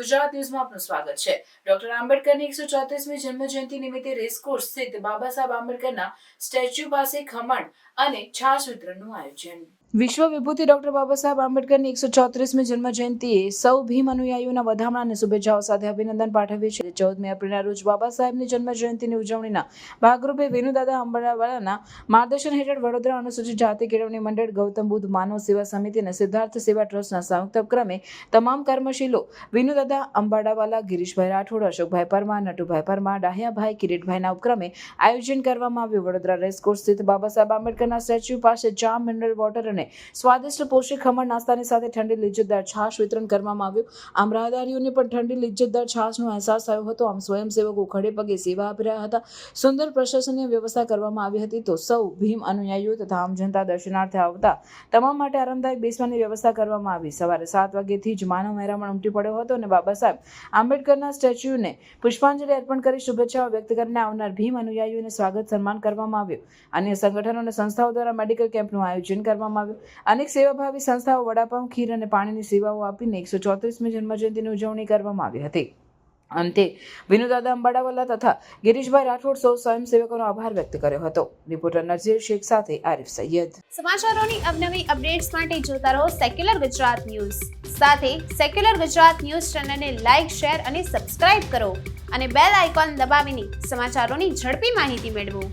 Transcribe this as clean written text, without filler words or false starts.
ગુજરાત ન્યૂઝમાં આપનું સ્વાગત છે. ડોક્ટર આંબેડકરની 134મી જન્મજયંતિ નિમિત્તે રેસકોર્સ સ્થિત બાબા સાહેબ આંબેડકરના સ્ટેચ્યુ પાસે ખમણ અને છાશ વિતરણનું આયોજન. વિશ્વ વિભૂતિ ડોક્ટર બાબા સાહેબ આંબેડકરની 134મી જન્મજયંતિએ સૌ ભીમ અનુયાયીઓના વધામણા અને શુભેચ્છાઓ સાથે અભિનંદન પાઠવ્યું છે. 14મી એપ્રિલના રોજ બાબા સાહેબની જન્મજયંતિની ઉજવણીના ભાગરૂપે વિનુદાદા અંબાડાવાલાના માર્ગદર્શન હેઠળ વડોદરા અનુસૂચિત જાતિ કેળવણી મંડળ, ગૌતમ બુદ્ધ માનવ સેવા સમિતિ અને સિદ્ધાર્થ સેવા ટ્રસ્ટના સંયુક્ત ઉપક્રમે તમામ કર્મશીલો વિનુદાદા અંબાડાવાલા, ગિરીશભાઈ રાઠોડ, અશોકભાઈ પરમાર, નટુભાઈ પરમાર, ડાહ્યાભાઈ, કિરીટભાઈના ઉપક્રમે આયોજન કરવામાં આવ્યું. વડોદરા રેસકોર્સ સ્થિત બાબા સાહેબ આંબેડકરના સ્ટેચ્યુ પાસે ચા, મિનરલ વોટર અને સ્વાદિષ્ટ પૌષ્ટિક ખમણ નાસ્તાની સાથે ઠંડી લિજ્જતદાર છાશ વિતરણ કરવામાં આવ્યું. આમ રાહદારીઓને પણ ઠંડી લિજ્જતદાર છાશનો અહેસાસ થયો હતો. આમ સ્વયંસેવકો ખડે પગે સેવા આપી રહ્યા હતા. સુંદર પ્રશાસનીય વ્યવસ્થા કરવામાં આવી હતી. તો સૌ ભીમ અનુયાયીઓ તથા આમ જનતા દર્શનાર્થે આવતા તમામ માટે આરામદાયક બેસવાની વ્યવસ્થા કરવામાં આવી. સવારે 7 વાગ્યાથી જ માનવ મહેરામણ ઉમટી પડ્યો હતો અને બાબા સાહેબ આંબેડકરના સ્ટેચ્યુને પુષ્પાંજલિ અર્પણ કરી શુભેચ્છાઓ વ્યક્ત કરીને આવનાર ભીમ અનુયાયીઓને સ્વાગત સન્માન કરવામાં આવ્યું. અન્ય સંગઠનો અને સંસ્થાઓ દ્વારા મેડિકલ કેમ્પનું આયોજન કરવામાં આવ્યું. અનેક સેવાભાવી સંસ્થાઓ વડાપાઉં, ખીર અને પાણીની સેવાઓ આપીને 134મી જન્મજયંતિની ઉજવણી કરવામાં આવી હતી. અંતે વિનુદાદા અંબાડાવાલા તથા ગિરીશભાઈ રાઠોડ સૌ સ્વયંસેવકોનો આભાર વ્યક્ત કર્યો હતો. રિપોર્ટર નઝીર શેખ સાથે આરિફ સૈયદ. સમાચારોની અવનવી અપડેટ્સ માટે જોતા રહો સેક્યુલર ગુજરાત ન્યૂઝ. સાથે સેક્યુલર ગુજરાત ન્યૂઝ ચેનલને લાઇક, શેર અને સબસ્ક્રાઇબ કરો અને બેલ આઇકોન દબાવીને સમાચારોની ઝડપી માહિતી મેળવો.